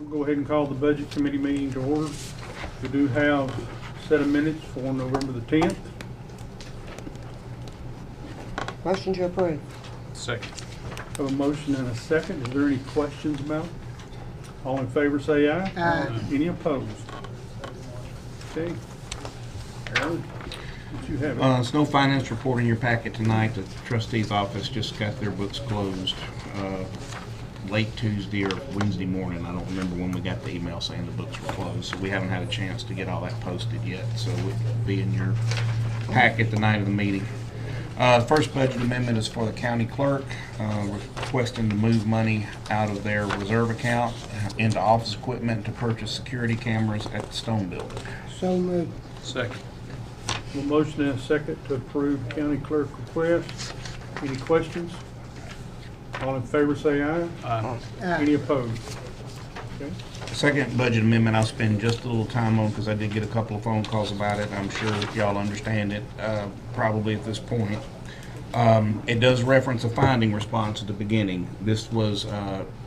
we'll go ahead and call the Budget Committee meeting to order. We do have a set of minutes for November the 10th. Motion to approve. Second. Have a motion and a second. Is there any questions about it? All in favor say aye. Aye. Any opposed? Okay. Aaron, what you have? There's no finance report in your packet tonight. The trustee's office just got their books closed late Tuesday or Wednesday morning. I don't remember when we got the email saying the books were closed, so we haven't had a chance to get all that posted yet. So it will be in your packet the night of the meeting. The first budget amendment is for the county clerk, requesting to move money out of their reserve account into office equipment to purchase security cameras at the Stone Building. So moved. Second. A motion and a second to approve county clerk request. Any questions? All in favor say aye. Aye. Any opposed? Okay. Second budget amendment I'll spend just a little time on because I did get a couple of phone calls about it. I'm sure y'all understand it probably at this point. It does reference a finding response at the beginning. This was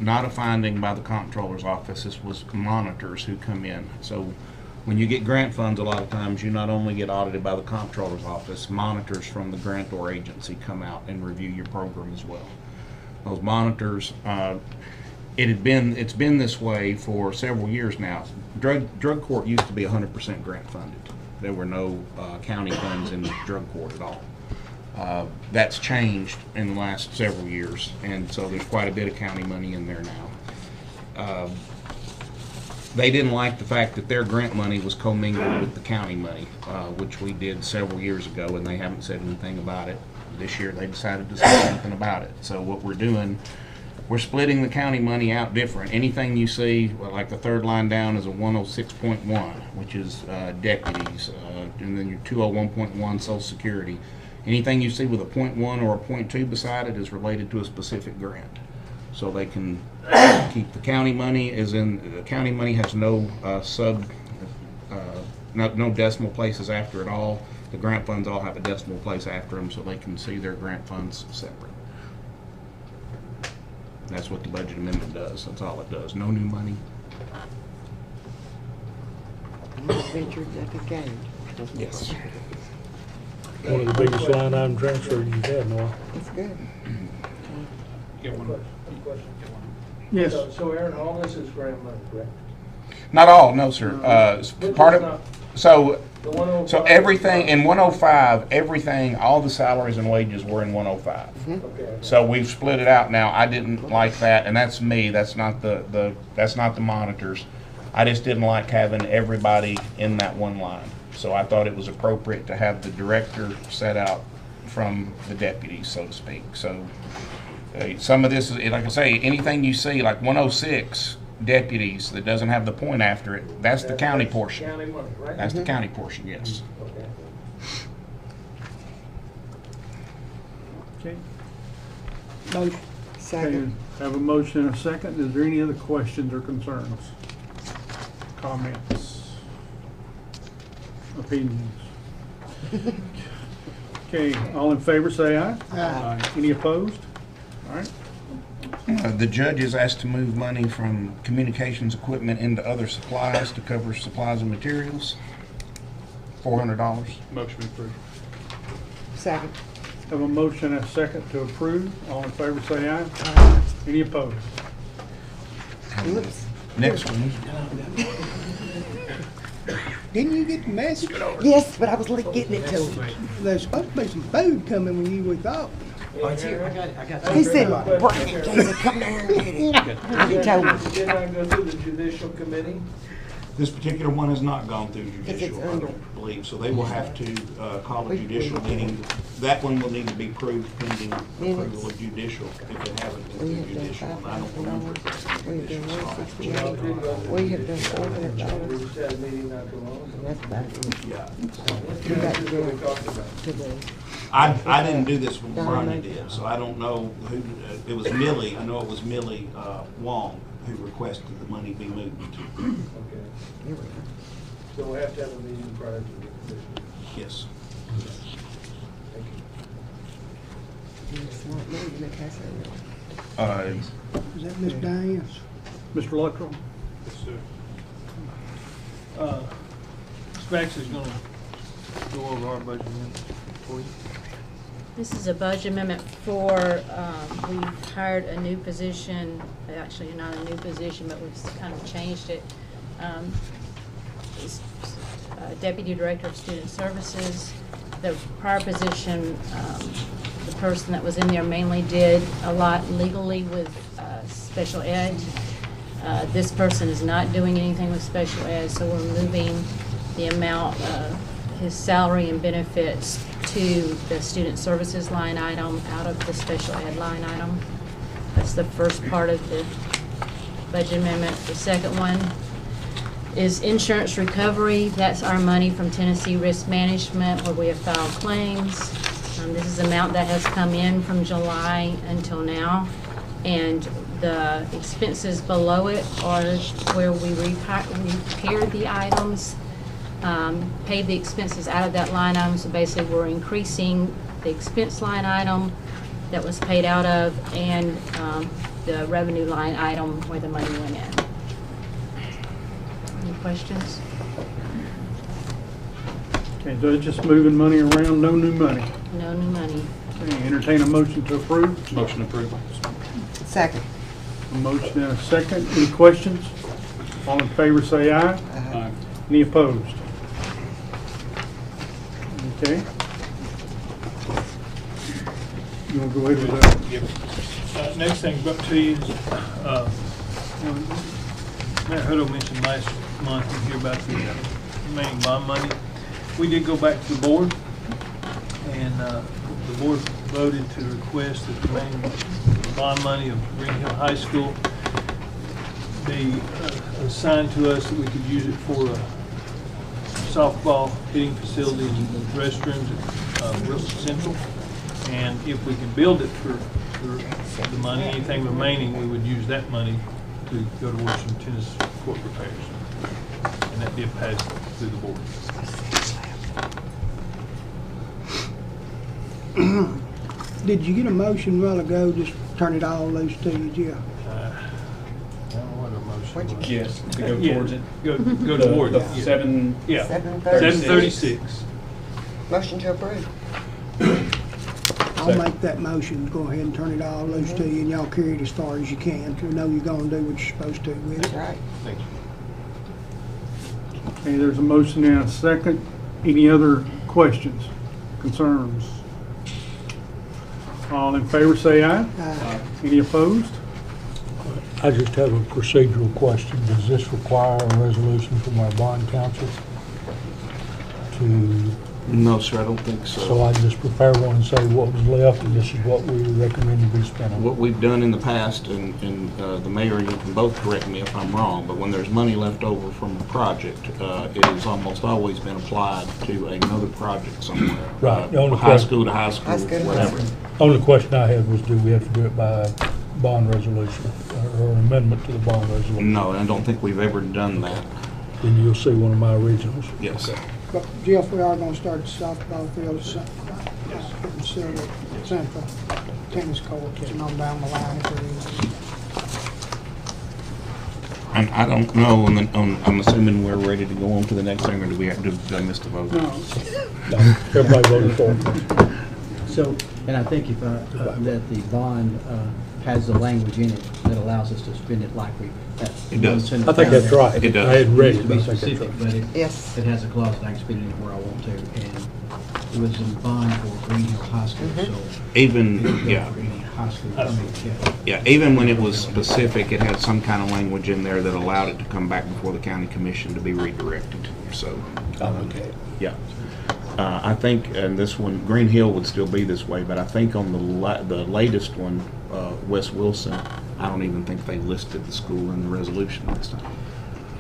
not a finding by the comptroller's office. This was monitors who come in. So when you get grant funds, a lot of times you not only get audited by the comptroller's office, monitors from the grantor agency come out and review your program as well. Those monitors, it's been this way for several years now. Drug court used to be 100% grant funded. There were no county funds in drug court at all. That's changed in the last several years, and so there's quite a bit of county money in there now. They didn't like the fact that their grant money was commingled with the county money, which we did several years ago, and they haven't said anything about it. This year they decided to say something about it. So what we're doing, we're splitting the county money out different. Anything you see, well, like the third line down is a 106.1, which is deputies, and then your 201.1 Social Security. Anything you see with a .1 or a .2 beside it is related to a specific grant. So they can keep the county money, as in the county money has no no decimal places after it all. The grant funds all have a decimal place after them, so they can see their grant funds separate. That's what the budget amendment does. That's all it does. No new money. Ventured at the game. Yes. One of the biggest line item transfers you've had in a while. That's good. Get one. Yes. So Aaron, all this is grant money, correct? Not all, no, sir. It's Which part is of not- so. The 105. So everything in 105, everything, all the salaries and wages were in 105. Okay. So we've split it out now. I didn't like that, and that's me. That's not that's not the monitors. I just didn't like having everybody in that one line. So I thought it was appropriate to have the director set out from the deputies, so to speak. So some of this is, like I say, anything you see, like 106 deputies that doesn't have the point after it, that's the county portion. County money, right? That's the county portion, yes. Okay. Okay. Motion. Second. Okay, have a motion and a second. Is there any other questions or concerns? Comments? Opinions? Okay, all in favor say aye. Aye. Any opposed? All right. The judge is asked to move money from communications equipment into other supplies to cover supplies and materials. $400. Motion approved. Second. Have a motion and a second to approve. All in favor say aye. Any opposed? Whoops. Next one. Didn't you get the message? Yes, but I was getting it to him. There's supposed to be some food coming when you we thought. He said, bring it, Jason, come down and get it. He told me. Did not go through the judicial committee? This particular one has not gone through it's judicial, I under. don't believe, so they will have to call a judicial meeting. That one will need to be approved pending approval of judicial, if they haven't We been have through done judicial, and I don't remember. $500. We have done judicial. 168. We have done $400. We just had a meeting not too long ago. That's about it. Yeah. We got to That's go what we talked about. today. I didn't do this when Ronnie did, so I don't know who, it was Millie, I know it was Millie Wong who requested the money be moved. Okay. Here we go. So we'll have to have a meeting prior to the commission. Yes. Thank you. You're a smart man, you make us say no. Is that Miss Diane's? Mr. Luttrell? Ms. Max is gonna go over our budget amendment for you. This is a budget amendment for, we've hired a new position, actually not a new position, but we've kind of changed it. It's, Deputy Director of Student Services. The prior position, the person that was in there mainly did a lot legally with special ed. This person is not doing anything with special ed, so we're moving the amount of his salary and benefits to the student services line item out of the special ed line item. That's the first part of the budget amendment. The second one is insurance recovery. That's our money from Tennessee Risk Management where we have filed claims. This is the amount that has come in from July until now. And the expenses below it are where we repaired the items, paid the expenses out of that line item. So basically we're increasing the expense line item that was paid out of and the revenue line item where the money went in. Any questions? Okay, so it's just moving money around, no new money. No new money. Okay, entertain a motion to approve. Motion approved. Second. A motion and a second. Any questions? All in favor say aye. Aye. Any opposed? Okay. You want to go ahead with that? Yep. Next thing brought to you is, Mayor Hutto mentioned last month in here about the remaining bond money. We did go back to the board, and the board voted to request that the remaining bond money of Green Hill High School be assigned to us, that we could use it for a softball hitting facility and restrooms at Wilson Central. And if we can build it for the money, anything remaining, we would use that money to go to Washington Tennis Court repairs. And that did pass through the board. Did you get a motion a while ago, just turn it all loose to you, Jeff? I don't know what a motion was. Yes, to go Yeah, towards it. Go towards it. The seven. Yeah, 7:36. 7:36. Motion to approve. I'll make that motion, go ahead and turn it all loose to you, and y'all carry it as far as you can, to know you're gonna do what you're supposed to with That's it. right. Thank you. Okay, there's a motion and a second. Any other questions, concerns? All in favor say aye. Any opposed? I just have a procedural question. Does this require a resolution from our bond council to, No, sir, I don't think so I just prepare one and say what was left and this is what we recommend to be spent on? What we've done in the past, and the mayor, you can both correct me if I'm wrong, but when there's money left over from a project, it has almost always been applied to another project somewhere. Right. The only High question- school to high school, High school to high whatever. school. Only question I had was, do we have to do it by bond resolution or an amendment to the bond resolution? No, I don't think we've ever done that. Then you'll see one of my originals. Yes. But Jeff, we are gonna start the softball field, Central tennis courts, and on down the line if there is. And I don't know, I'm assuming we're ready to go on to the next thing, or do we have to, did I miss the vote? No. No, everybody voted for it. So, and I think if, that the bond has the language in it that allows us to spend it like we. It does. I think that's right. It does. I had read To it, be but I think that's specific, right. but it, Yes. it has a clause that I can spend it anywhere I want to, and it was in bond for Green Hill High School, so. Even, yeah. For any high school, I mean, yeah. Yeah, even when it was specific, it had some kind of language in there that allowed it to come back before the county commission to be redirected, so. Okay. Yeah. I think, and this one, Green Hill would still be this way, but I think on the latest one, West Wilson, I don't even think they listed the school in the resolution this time.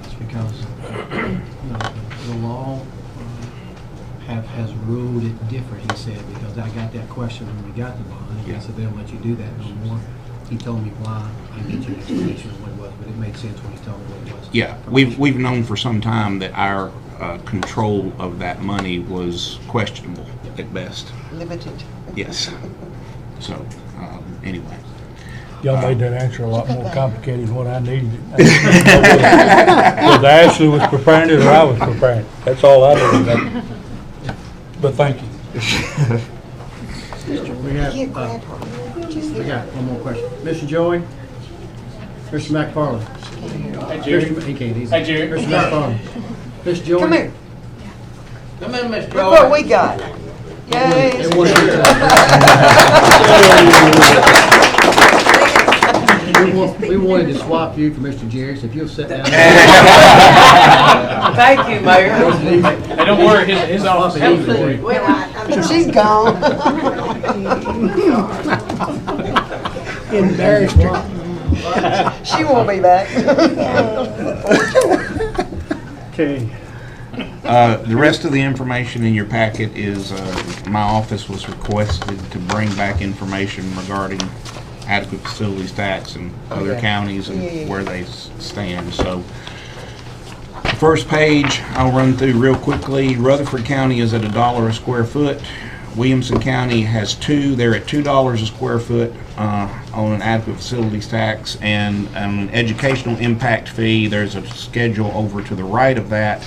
It's because, the law has ruled it different, he said, because I got that question when we got the bond, and I said, they don't let you do that no more. He told me why, I can get you an explanation of what it was, but it made sense when he told me what it was. Yeah, we've known for some time that our control of that money was questionable at best. Limited. Yes. So, anyway. Y'all made that answer a lot more complicated than what I needed it. Whether Ashley was preparing it or I was preparing it. That's all I needed to know. But thank you. We have, Can't grab her. Just we got one more question. Mr. Joey? Mr. McFarland? Hey, Jerry. He can't, he's. Hey, Jerry. Mr. McFarland? Mr. Joey? Come here. Come in, Mr. Look what we got. Yay. They want you to- We wanted to swap you for Mr. Jerry, so if you'll sit down. Thank you, Mayor. Hey, don't worry, his office is for you. She's gone. Embarrassed her. She won't be back. Okay, The rest of the information in your packet is, my office was requested to bring back information regarding adequate facilities tax in other Okay. counties Yeah, yeah, yeah. and where they stand. So, first page, I'll run through real quickly. Rutherford County is at $1 a square foot. Williamson County has two. They're at $2 a square foot on an adequate facilities tax, and an educational impact fee. There's a schedule over to the right of that.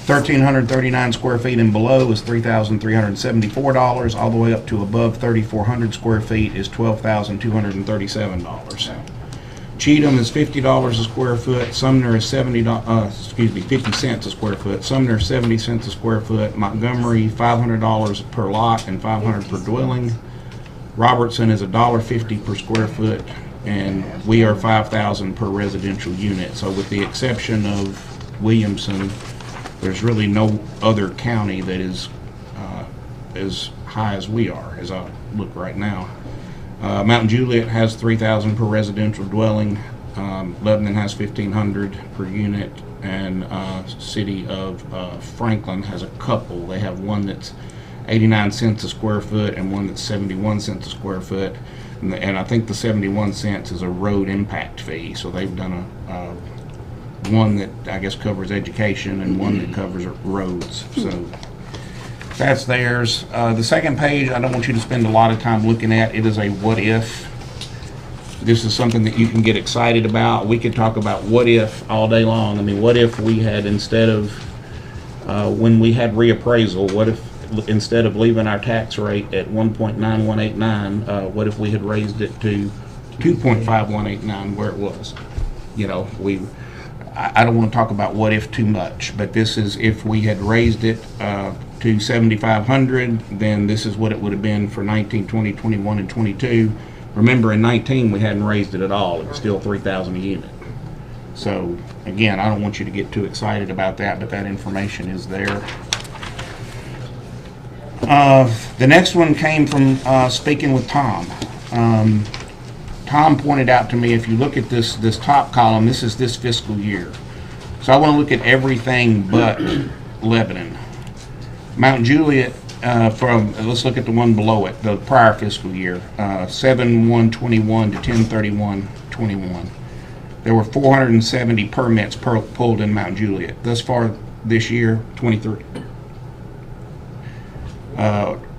1,339 square feet and below is $3,374. All the way up to above 3,400 square feet is $12,237. Cheatham is $50 a square foot. Sumner is 50 cents a square foot. Sumner 70 cents a square foot. Montgomery $500 per lot and $500 per dwelling. Robertson is $1.50 per square foot, and we are $5,000 per residential unit. So with the exception of Williamson, there's really no other county that is as high as we are, as I look right now. Mountain Juliet has $3,000 per residential dwelling. Lebanon has $1,500 per unit, and city of Franklin has a couple. They have one that's 89 cents a square foot and one that's 71 cents a square foot. And I think the 71 cents is a road impact fee. So they've done one that I guess covers education and one that covers roads. So that's theirs. The second page, I don't want you to spend a lot of time looking at. It is a what if. This is something that you can get excited about. We could talk about what if all day long. I mean, what if we had, instead of when we had reappraisal, what if instead of leaving our tax rate at 1.9189, what if we had raised it to 2.5189 where it was? You know, I don't want to talk about what if too much, but this is if we had raised it to 7,500, then this is what it would have been for 19, 20, 21, and 22. Remember, in 19 we hadn't raised it at all. It was still 3,000 a unit. So again, I don't want you to get too excited about that, but that information is there. The next one came from speaking with Tom. Tom pointed out to me, if you look at this top column, this is this fiscal year. So I want to look at everything but Lebanon. Mount Juliet, let's look at the one below it, the prior fiscal year, 7/1/21 to 10/31/21. There were 470 permits pulled in Mount Juliet. Thus far this year, 23.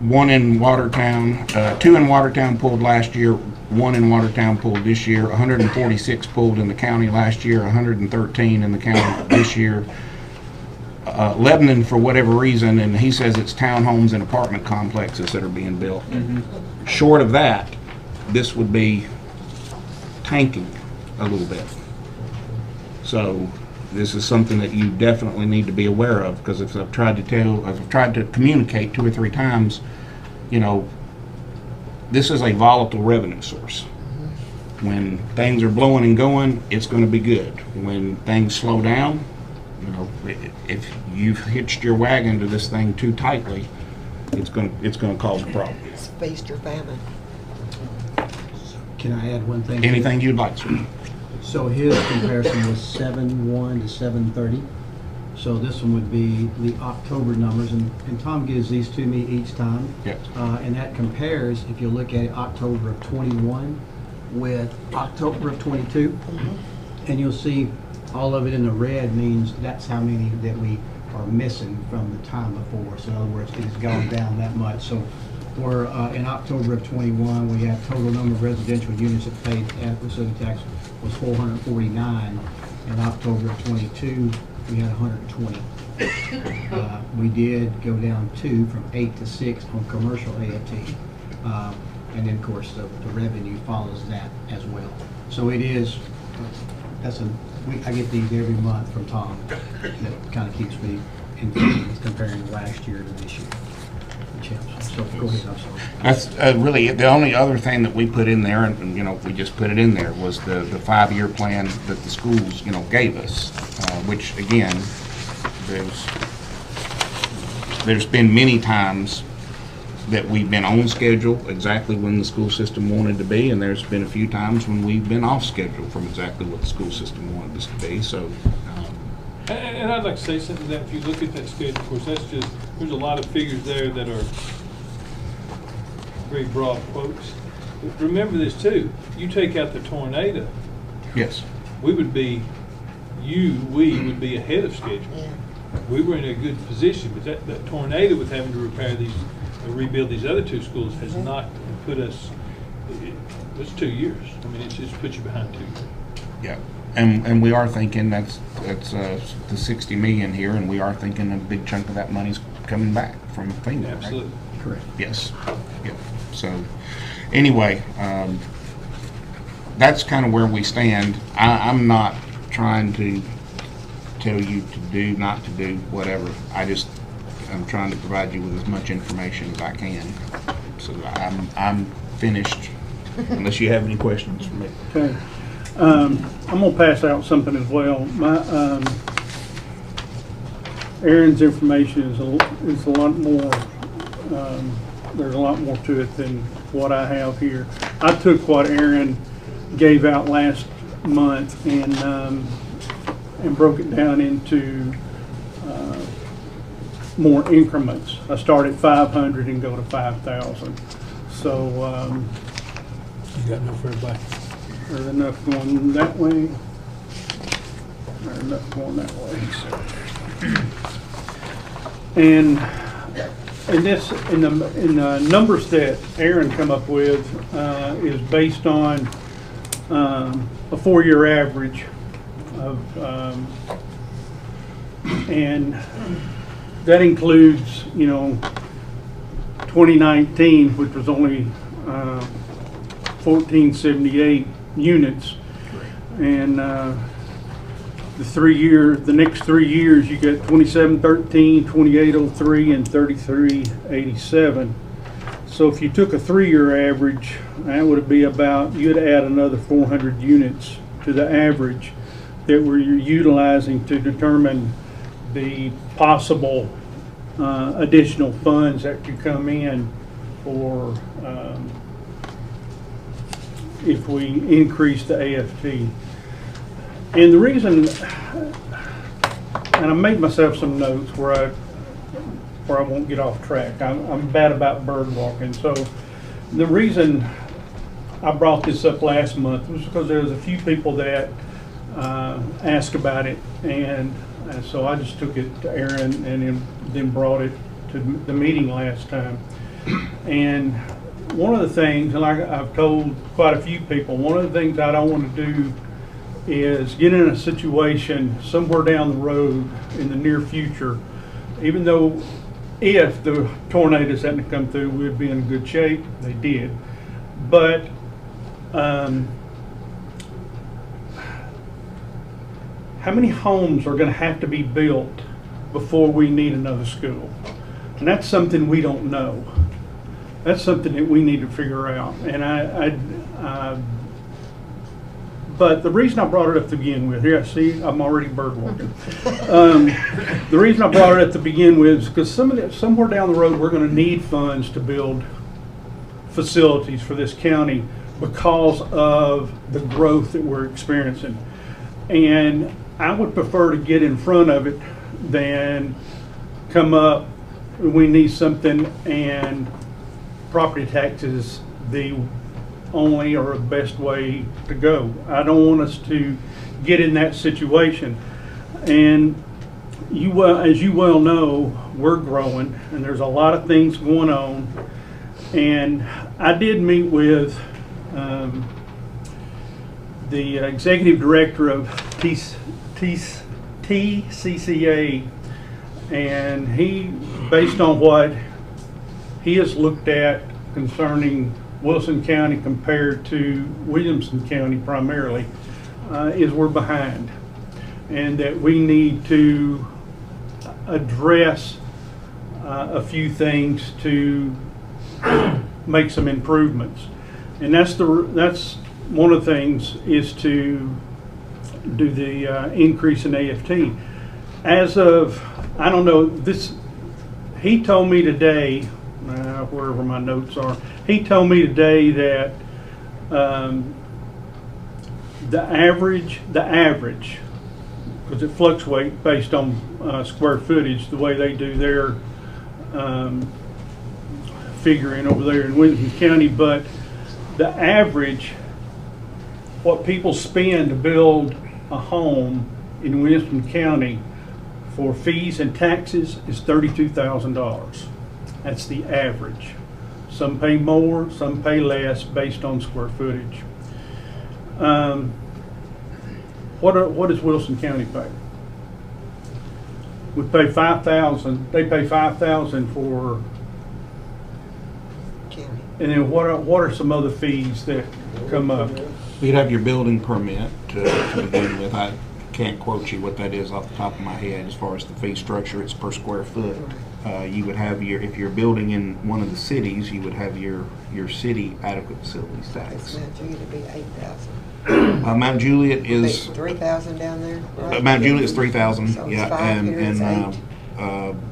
One in Watertown, two in Watertown pulled last year, one in Watertown pulled this year, 146 pulled in the county last year, 113 in the county this year. Lebanon, for whatever reason, and he says it's townhomes and apartment complexes that are being built. Short of that, this would be tanking a little bit. So this is something that you definitely need to be aware of, because if I've tried to communicate 2 or 3 times, you know, this is a volatile revenue source. When things are blowing and going, it's going to be good. When things slow down, you know, if you've hitched your wagon to this thing too tightly, it's going to cause a problem. It's feast or famine. Can I add one thing? Anything you'd like, sir? So his comparison was 7/1 to 7/30. So this one would be the October numbers, and Tom gives these to me each time. Yes. And that compares, if you look at it, October of 21 with October of 22. And you'll see all of it in the red means that's how many that we are missing from the time before. So in other words, it's gone down that much. So were, in October of '21, we had total number of residential units that paid facility tax was 449. In October of '22, we had 120. We did go down from 8 to 6 on commercial AFT. And then, of course, the revenue follows that as well. So it is, I get these every month from Tom. That kind of keeps me informed comparing last year to this year. So go ahead, I'm sorry. That's really, the only other thing that we put in there, and, you know, we just put it in there, was the 5-year plan that the schools, you know, gave us, which, again, there's been many times that we've been on schedule exactly when the school system wanted to be, and there's been a few times when we've been off schedule from exactly what the school system wanted us to be, so. And I'd like to say something that if you look at that schedule, of course, that's just, there's a lot of figures there that are very broad quotes. But remember this too, you take out the tornado, Yes. we would be ahead of schedule. We were in a good position, but that tornado with having to rebuild these other 2 schools has not put us, it's 2 years. I mean, it's just put you behind 2 years. Yeah, and we are thinking that's the 60 million here, and we are thinking a big chunk of that money's coming back from FEMA, right? Absolutely. Correct. Yes. Yep. So, anyway, that's kind of where we stand. I'm not trying to tell you to do, not to do, whatever. I'm trying to provide you with as much information as I can. So I'm finished, unless you have any questions for me. Okay. I'm gonna pass out something as well. Aaron's information is a lot more, there's a lot more to it than what I have here. I took what Aaron gave out last month and broke it down into more increments. I start at 500 and go to 5,000. So You got enough for everybody? there's enough going that way. There's enough going that way. And in the numbers that Aaron come up with is based on a 4-year average of, and that includes, 2019, which was only 1478 units, and the next 3 years you get 2713, 2803, and 3387. So if you took a 3-year average, that would be about, you'd add another 400 units to the average that we're utilizing to determine the possible additional funds that could come in for if we increase the AFT. And the reason, and I made myself some notes where I won't get off track. I'm bad about bird walking. So the reason I brought this up last month was because there was a few people that asked about it, and so I just took it to Aaron and then brought it to the meeting last time. And one of the things, and I've told quite a few people, one of the things I don't want to do is get in a situation somewhere down the road in the near future, even though if the tornadoes hadn't come through, we'd be in good shape. They did. But how many homes are going to have to be built before we need another school? And that's something we don't know. That's something that we need to figure out. And but the reason I brought it up to begin with, here, see, I'm already bird walking. The reason I brought it up to begin with is because somewhere down the road, we're going to need funds to build facilities for this county because of the growth that we're experiencing. And I would prefer to get in front of it than come up, we need something, and property taxes the only or the best way to go. I don't want us to get in that situation. And as you well know, we're growing, and there's a lot of things going on. And I did meet with the executive director of TCCA, and he, based on what he has looked at concerning Wilson County compared to Williamson County primarily, is we're behind, and that we need to address a few things to make some improvements. And that's one of the things is to do the increase in AFT. As of, I don't know, this, he told me today, wherever my notes are, he told me today that the average, because it fluctuates based on square footage, the way they do their figuring over there in Williamson County, but the average, what people spend to build a home in Williamson County for fees and taxes is $32,000. That's the average. Some pay more, some pay less based on square footage. What does Wilson County pay? We pay $5,000. They pay $5,000 for. County. And then what are some other fees that come up? You'd have your building permit to begin with. I can't quote you what that is off the top of my head as far as the fee structure. It's per square foot. You would have your, if you're building in one of the cities, you would have your city adequate facilities tax. Mount Juliet would be 8,000. Mount Juliet is 3,000 down there. Right? Mount Juliet is 3,000. So it's Yeah, 5 here, it's 8.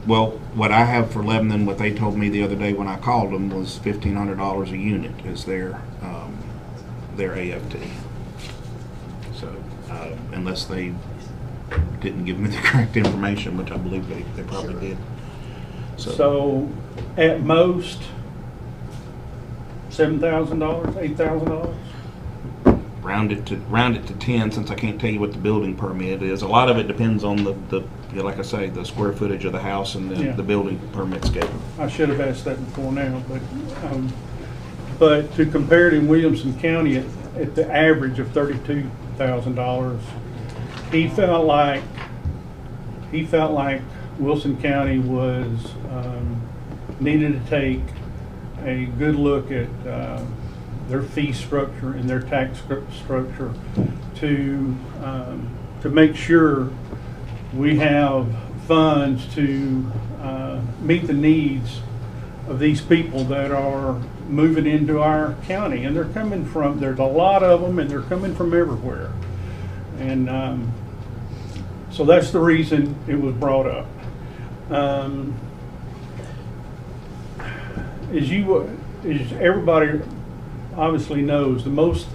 Well, what I have for Lebanon, what they told me the other day when I called them was $1,500 a unit is their AFT. So unless they didn't give me the correct information, which I believe they probably did. So at most $7,000, $8,000. Round it to 10, since I can't tell you what the building permit is. A lot of it depends on the like I say, the square footage of the house and the building permit schedule. I should have asked that before now, but to compare it in Williamson County at the average of $32,000, he felt like Wilson County was needed to take a good look at their fee structure and their tax structure to make sure we have funds to meet the needs of these people that are moving into our county, and they're coming from, there's a lot of them, and they're coming from everywhere. And so that's the reason it was brought up. As everybody obviously knows, the most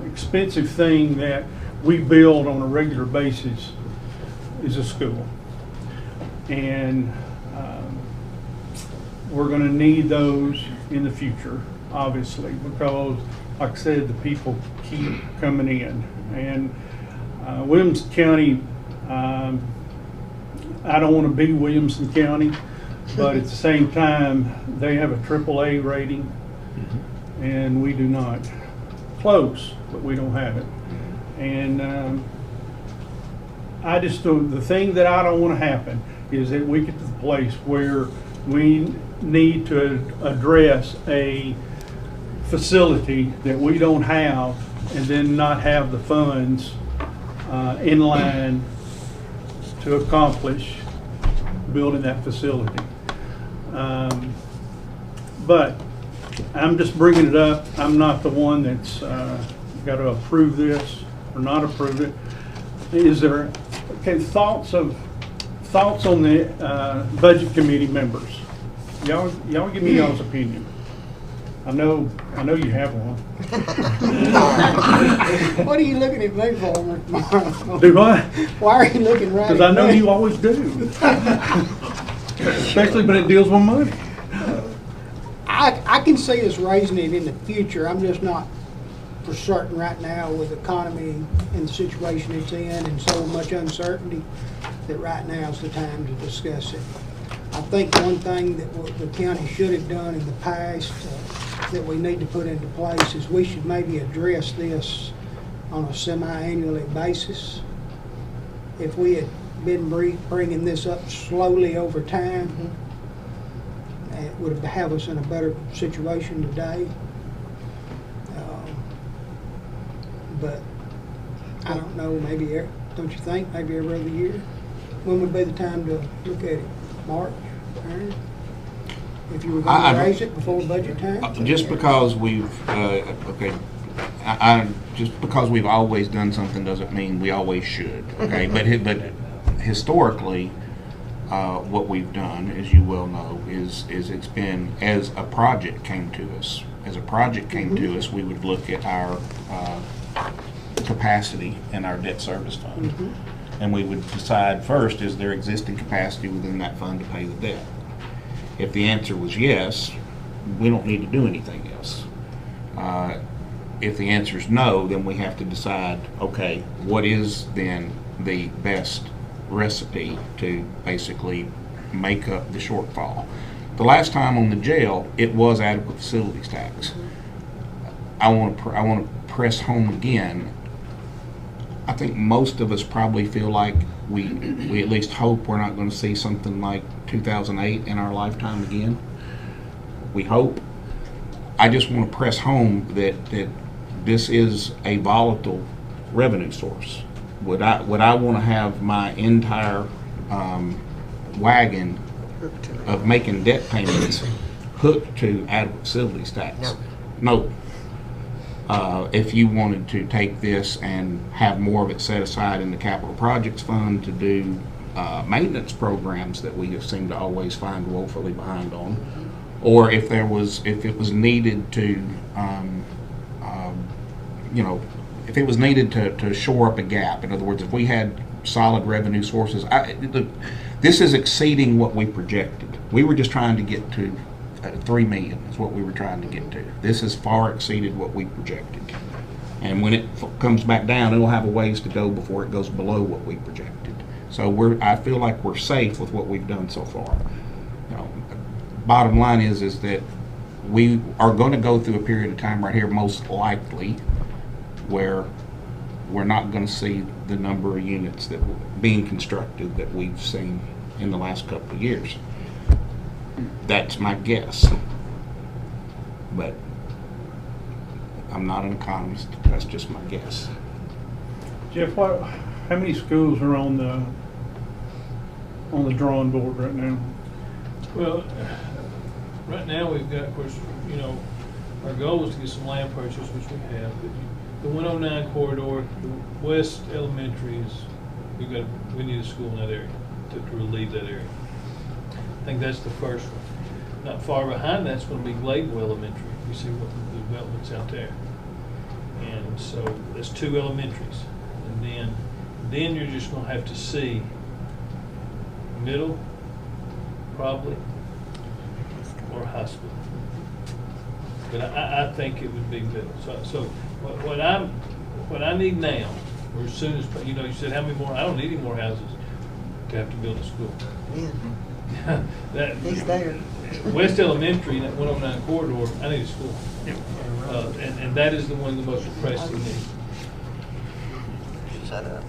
expensive thing that we build on a regular basis is a school. And we're going to need those in the future, obviously, because, like I said, the people keep coming in. And Williamson County, I don't want to be Williamson County, but at the same time, they have a AAA rating, and we do not. Close, but we don't have it. And I just don't, the thing that I don't want to happen is that we get to the place where we need to address a facility that we don't have and then not have the funds in line to accomplish building that facility. But I'm just bringing it up. I'm not the one that's got to approve this or not approve it. Is there thoughts on the budget committee members? Y'all give me y'all's opinion. I know you have one. What are you looking at me for? Do what? Why are you looking right at me? Because I know you always do. Especially when it deals with money. I can see us raising it in the future. I'm just not for certain right now with the economy and the situation it's in and so much uncertainty that right now is the time to discuss it. I think one thing that the county should have done in the past that we need to put into place is we should maybe address this on a semi-annually basis. If we had been bringing this up slowly over time, it would have us in a better situation today. But I don't know, maybe, don't you think, maybe every other year? When would be the time to look at it? March, Aaron? If you were going to raise it before budget time? Just because we've, just because we've always done something doesn't mean we always should, okay? But historically, what we've done, as you well know, is it's been, as a project came to us, we would look at our capacity in our debt service fund. And we would decide first, is there existing capacity within that fund to pay the debt? If the answer was yes, we don't need to do anything else. If the answer is no, then we have to decide, okay, what is then the best recipe to basically make up the shortfall? The last time on the jail, it was adequate facilities tax. I want to press home again. I think most of us probably feel like we at least hope we're not going to see something like 2008 in our lifetime again. We hope. I just want to press home that this is a volatile revenue source. Would I want to have my entire wagon of making debt payments hooked to adequate facilities tax? No. If you wanted to take this and have more of it set aside in the capital projects fund to do maintenance programs that we seem to always find woefully behind on, or if it was needed to, if it was needed to shore up a gap. In other words, if we had solid revenue sources, this is exceeding what we projected. We were just trying to get to 3 million is what we were trying to get to. This has far exceeded what we projected. And when it comes back down, it'll have a ways to go before it goes below what we projected. So I feel like we're safe with what we've done so far. Bottom line is that we are going to go through a period of time right here, most likely, where we're not going to see the number of units that being constructed that we've seen in the last couple of years. That's my guess, but I'm not an economist. That's just my guess. Jeff, how many schools are on the drawing board right now? Well, right now we've got, of course, our goal is to get some land purchase, which we have. But the 109 corridor, the West Elementary we need a school in that area to relieve that area. I think that's the first one. Not far behind that's going to be Gladewell Elementary. You see what the development's out there. And so there's 2 elementaries. And then you're just going to have to see middle, probably, or high school. But I think it would be middle. So what I need now, or as soon as, you said how many more, I don't need any more houses to have to build a school. Yeah. He's there. West Elementary, that 109 corridor, I need a school. And that is the one the most pressing need. Shut up.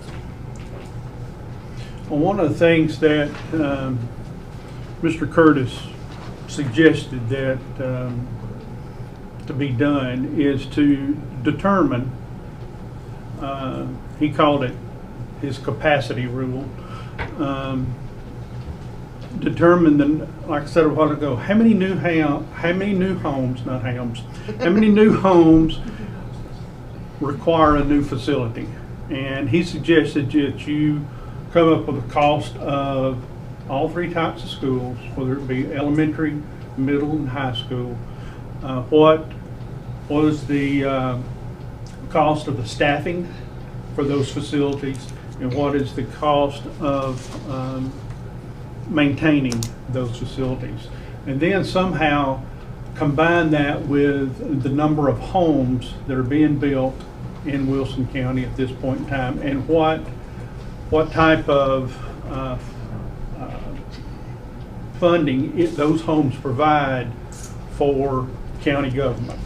Well, one of the things that Mr. Curtis suggested that to be done is to determine, he called it his capacity rule, determine like I said a while ago, how many new homes require a new facility. And he suggested that you come up with a cost of all 3 types of schools, whether it be elementary, middle, and high school. What was the cost of the staffing for those facilities, and what is the cost of maintaining those facilities, and then somehow combine that with the number of homes that are being built in Wilson County at this point in time, and what type of funding those homes provide for county government.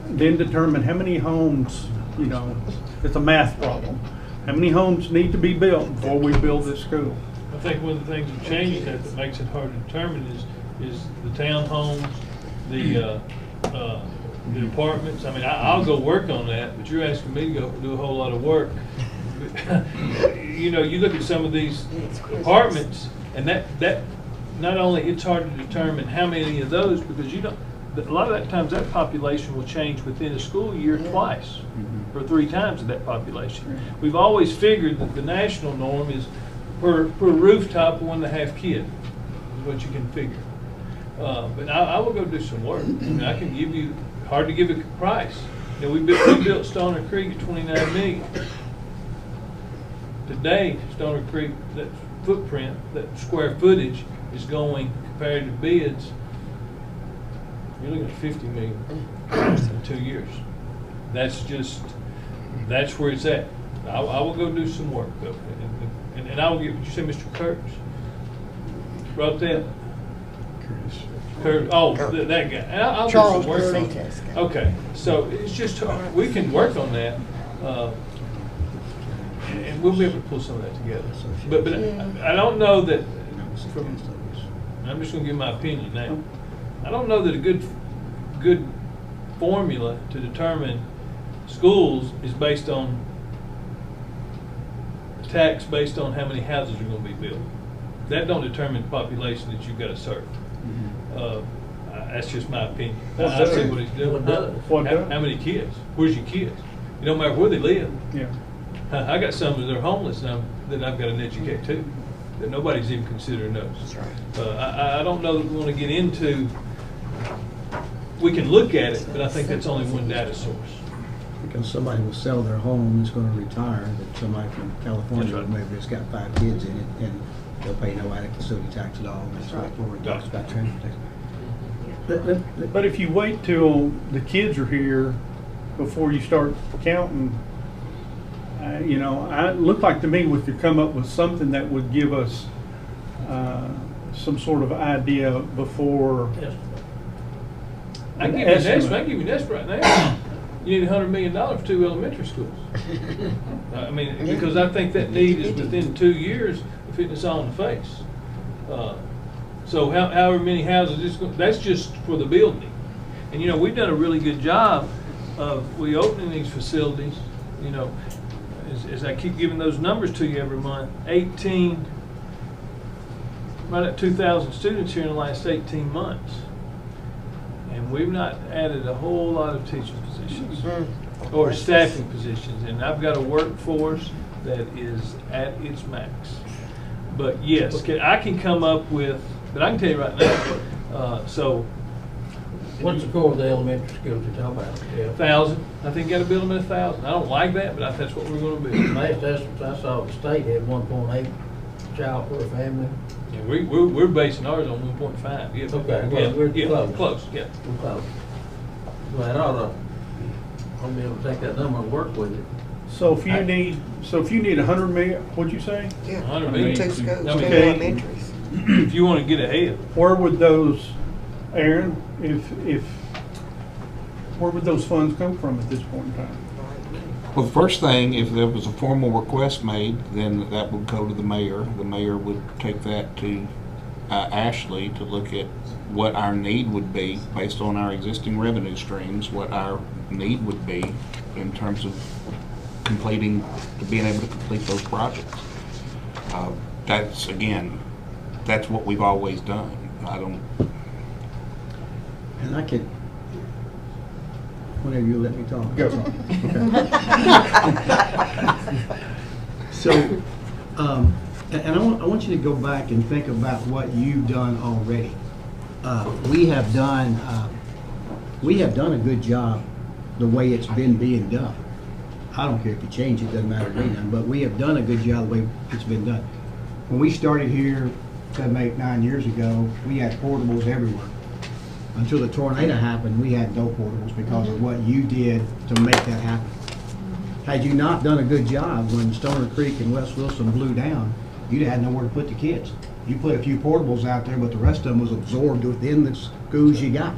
Then determine how many homes, you know, it's a math problem. How many homes need to be built before we build this school? I think one of the things that changes that makes it hard to determine is the townhomes, the apartments. I mean, I'll go work on that, but you're asking me to go do a whole lot of work. You know, you look at some of these apartments, and that not only it's hard to determine how many of those, because you don't, a lot of that times that population will change within a school year twice or 3 times of that population. We've always figured that the national norm is per rooftop 1.5 kids is what you can figure. But I will go do some work. I mean, I can give you, hard to give a price. You know, we built Stoner Creek at $29 million. Today, Stoner Creek, that footprint, that square footage is going, compared to bids, you're looking at $50 million in 2 years. That's where it's at. I will go do some work though. And I will get, what you say, Mr. Kurtz? Wrote that? Kurt, oh, that guy. And I'll do some work on it. Okay, so it's just, we can work on that. And we'll be able to pull some of that together. But I don't know that, I'm just going to give my opinion now. I don't know that a good formula to determine schools is based on tax based on how many houses are going to be built. That don't determine the population that you've got to serve. That's just my opinion. I see what he's doing. How many kids? Where's your kids? It don't matter where they live. Yeah. I got some that are homeless now that I've got to educate too, that nobody's even considering those. That's right. I don't know that we want to get into, we can look at it, but I think that's only one data source. Because somebody will sell their home that's going to retire, that somebody from California, That's right. maybe it's got 5 kids in it, and they'll pay no added facility tax at all. That's right. Where it talks about transportation. But if you wait till the kids are here before you start counting, you know, it looked like to me we could come up with something that would give us some sort of idea before. I can give you an estimate. I can give you an estimate right now. You need $100 million for 2 elementary schools. I mean, because I think that need is within 2 years of hitting us all in the face. So however many houses, that's just for the building. And you know, we've done a really good job of opening these facilities. You know, as I keep giving those numbers to you every month, right at 2,000 students here in the last 18 months. And we've not added a whole lot of teaching positions or staffing positions. And I've got a workforce that is at its max. But yes, I can come up with, but I can tell you right now, so. What's the core of the elementary schools you're talking about? 1,000. I think you got to build them at 1,000. I don't like that, but that's what we're going to build. Last estimate I saw, the state had 1.8 child per family. Yeah, we're basing ours on 1.5. Yeah, Okay, yeah, well, we're yeah, close. Close, yeah. We're close. Well, I'll be able to take that number and work with it. So if you need 100 million, what'd you say? Yeah. 100 million. 2 schools, 2 Okay. elementaries. If you want to get ahead. Where would those, Aaron, where would those funds come from at this point in time? Well, the first thing, if there was a formal request made, then that would go to the mayor. The mayor would take that to Ashley to look at what our need would be based on our existing revenue streams, what our need would be in terms of being able to complete those projects. That's what we've always done. And I could, whenever you let me talk. Go. Okay. So, and I want you to go back and think about what you've done already. We have done a good job the way it's been being done. I don't care if you change it, doesn't matter to me none, but we have done a good job the way it's been done. When we started here 7, 8, 9 years ago, we had portables everywhere. Until the tornado happened, we had no portables because of what you did to make that happen. Had you not done a good job when Stoner Creek and West Wilson blew down, you'd have had nowhere to put the kids. You put a few portables out there, but the rest of them was absorbed within the schools you got.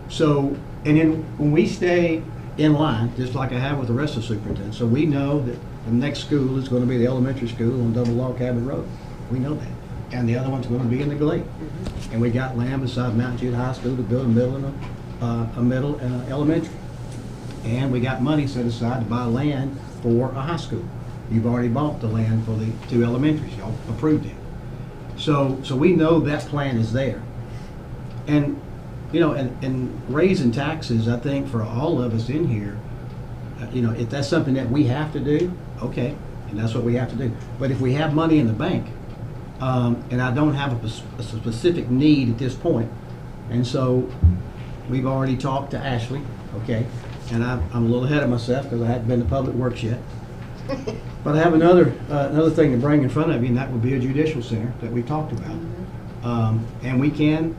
So, and then when we stay in line, just like I have with the rest of the superintendents, so we know that the next school is gonna be the elementary school on Double Log Cabin Road. We know that. And the other one's gonna be in the Glade. And we got land beside Mountain Jude High School to build a middle and an elementary. And we got money set aside to buy land for a high school. You've already bought the land for the 2 elementaries, y'all approved it. So we know that plan is there. And, you know, and raising taxes, I think for all of us in here, you know, if that's something that we have to do, okay, and that's what we have to do. But if we have money in the bank, and I don't have a specific need at this point, and so we've already talked to Ashley, okay, and I'm a little ahead of myself because I hadn't been to Public Works yet. But I have another thing to bring in front of you, and that would be a judicial center that we talked about. And we can,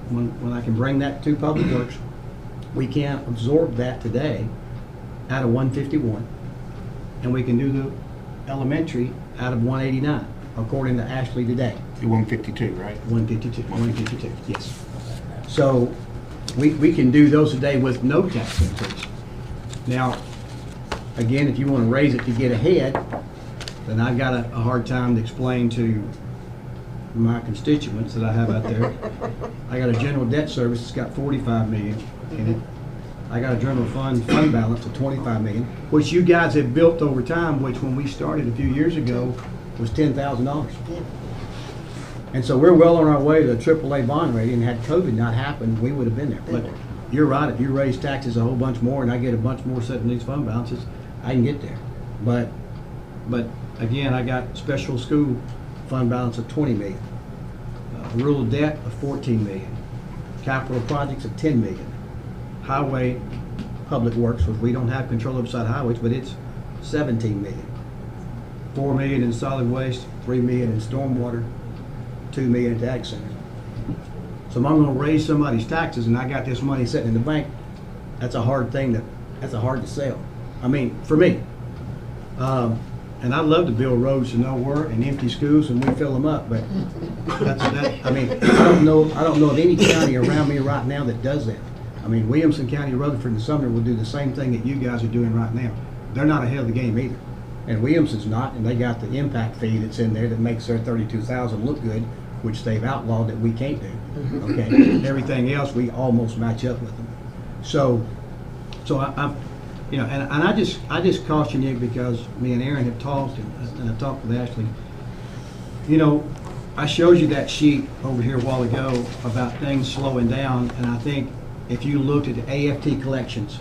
when I can bring that to Public Works, we can absorb that today out of 151, and we can do the elementary out of 189, according to Ashley today. 152, right? 152, yes. So we can do those today with no tax increase. Now, again, if you want to raise it to get ahead, then I've got a hard time to explain to my constituents that I have out there. I got a general debt service that's got 45 million in it. I got a general fund balance of 25 million, which you guys have built over time, which when we started a few years ago was $10,000. And so we're well on our way to a AAA bond rating, and had COVID not happened, we would have been there. But you're right, if you raise taxes a whole bunch more and I get a bunch more set in these fund balances, I can get there. But again, I got special school fund balance of 20 million, rural debt of 14 million, capital projects of 10 million, highway public works, which we don't have control of beside highways, but it's 17 million, 4 million in solid waste, 3 million in stormwater, 2 million in ag center. So if I'm going to raise somebody's taxes and I got this money sitting in the bank, that's a hard to sell. I mean, for me. And I'd love to build roads to nowhere and empty schools and we fill them up, but I mean, I don't know of any county around me right now that does that. I mean, Williamson County, Rutherford, and Sumner will do the same thing that you guys are doing right now. They're not ahead of the game either. And Williamson's not, and they got the impact fee that's in there that makes their 32,000 look good, which they've outlawed that we can't do. Okay, everything else we almost match up with them. So I'm, you know, and I just caution you because me and Aaron have talked, and I talked with Ashley. You know, I showed you that sheet over here a while ago about things slowing down, and I think if you looked at the AFT collections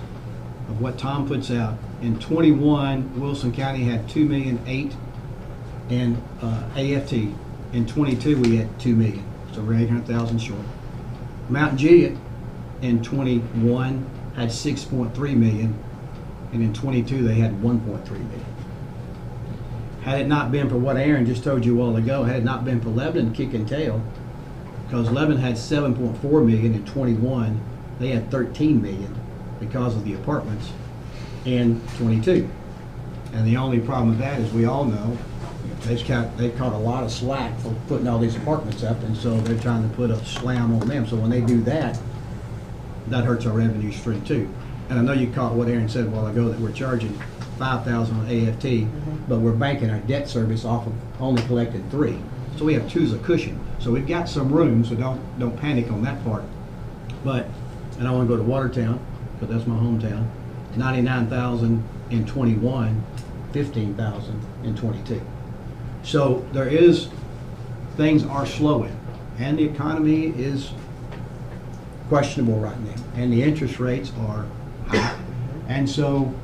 of what Tom puts out, in 21, Wilson County had 2,000,008 in AFT. In 22, we had 2 million, so we're 800,000 short. Mountain Juliet in 21 had 6.3 million, and in 22 they had 1.3 million. Had it not been for what Aaron just told you a while ago, had it not been for Lebanon kicking tail, because Lebanon had 7.4 million in 21, they had 13 million because of the apartments in 22. And the only problem with that is we all know they've caught a lot of slack for putting all these apartments up, and so they're trying to put a slam on them. So when they do that, that hurts our revenue stream too. And I know you caught what Aaron said a while ago, that we're charging $5,000 on AFT, but we're banking our debt service off of only collecting 3. So we have 2 as a cushion. So we've got some room, so don't panic on that part. But, and I want to go to Watertown, because that's my hometown, 99,000 in 21, 15,000 in 22. So things are slowing, and the economy is questionable right now, and the interest rates are high, and so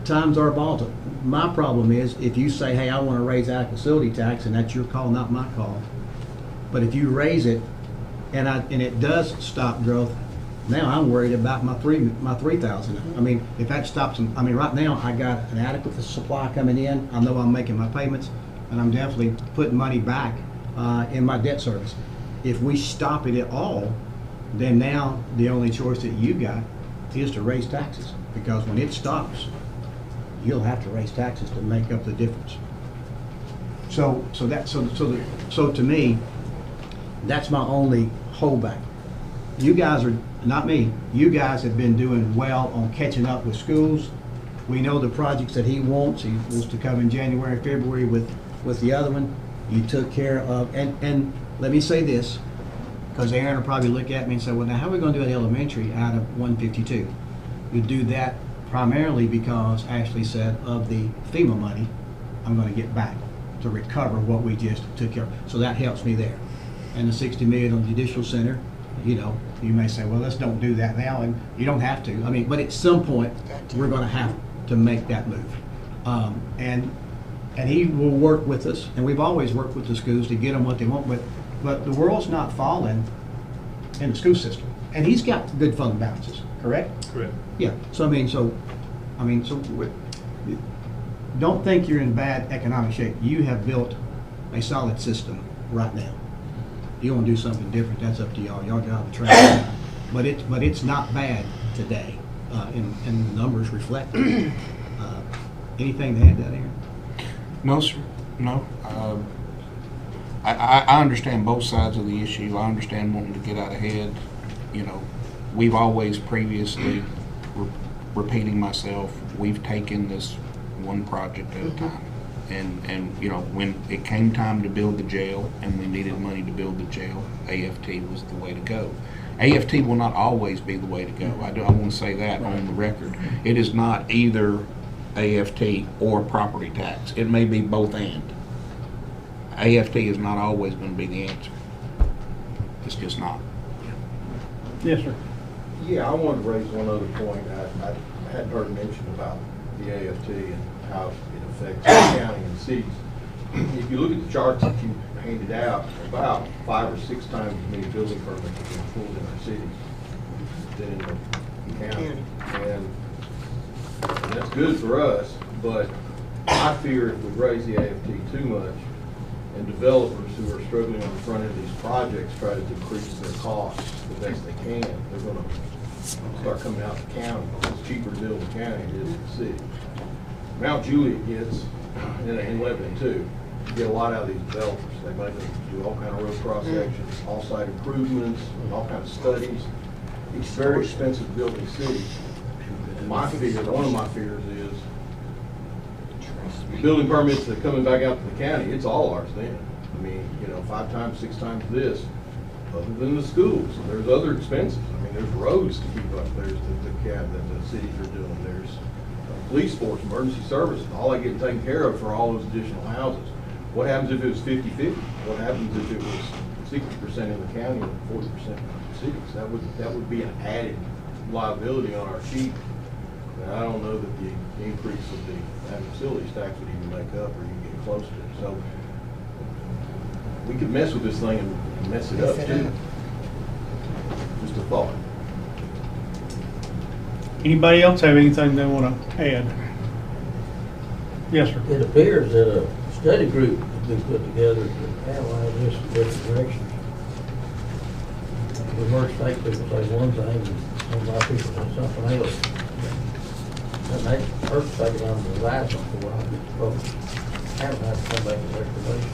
times are volatile. My problem is if you say, hey, I want to raise ag facility tax, and that's your call, not my call. But if you raise it, and it does stop growth, now I'm worried about my 3,000. I mean, if that stops them, I mean, right now I got an adequate supply coming in. I know I'm making my payments, and I'm definitely putting money back in my debt service. If we stop it at all, then now the only choice that you got is to raise taxes, because when it stops, you'll have to raise taxes to make up the difference. So to me, that's my only holdback. You guys are, not me, you guys have been doing well on catching up with schools. We know the projects that he wants to come in January, February with the other one. You took care of, and let me say this, because Aaron will probably look at me and say, well, now how are we gonna do an elementary out of 152? You do that primarily because Ashley said of the FEMA money, I'm gonna get back to recover what we just took care of. So that helps me there. And the 60 million on Judicial Center, you know, you may say, well, let's don't do that now, and you don't have to. I mean, but at some point, we're gonna have to make that move. And he will work with us, and we've always worked with the schools to get them what they want, but the world's not falling in the school system. And he's got good fund balances, correct? Correct. Yeah, so don't think you're in bad economic shape. You have built a solid system right now. You want to do something different, that's up to y'all. Y'all got to try. But it's not bad today, and the numbers reflect it. Anything to add to that, Aaron? No, sir, no. I understand both sides of the issue. I understand wanting to get out ahead. You know, we've always previously, repeating myself, we've taken this one project at a time. And you know, when it came time to build the jail and we needed money to build the jail, AFT was the way to go. AFT will not always be the way to go. I want to say that on the record. It is not either AFT or property tax. It may be both and. AFT is not always going to be the answer. It's just not. Yes, sir. Yeah, I wanted to raise one other point. I hadn't heard mentioned about the AFT and how it affects the county and cities. If you look at the charts that you handed out, about 5 or 6 times as many building permits have been pulled in our cities than in the county. And that's good for us, but I fear if we raise the AFT too much and developers who are struggling on the front end of these projects try to decrease their costs the best they can, they're going to start coming out the county. It's cheaper to build in the county than it is in the city. Mount Juliet gets, in Lebanon too, you get a lot out of these developers. They make them do all kind of road cross sections, all-site improvements, all kinds of studies. It's very expensive to build in the city. My fear, one of my fears is building permits that are coming back out to the county, it's all ours then. I mean, you know, 5 times, 6 times this, other than the schools. There's other expenses. I mean, there's roads to keep up. There's the cities are doing. There's police force, emergency services, all that getting taken care of for all those additional houses. What happens if it was 50-50? What happens if it was 60% in the county and 40% in the cities? That would be an added liability on our sheet. And I don't know that the increase of the facilities tax would even make up or even get close to it. So we could mess with this thing and mess it up too. Just a thought. Anybody else have anything they want to add? Yes, sir. It appears that a study group has been put together to analyze this in different directions. The worst state people say one thing, and some of our people say something else. And they first take it on the last one before I get to vote. I don't have to come back with explanation.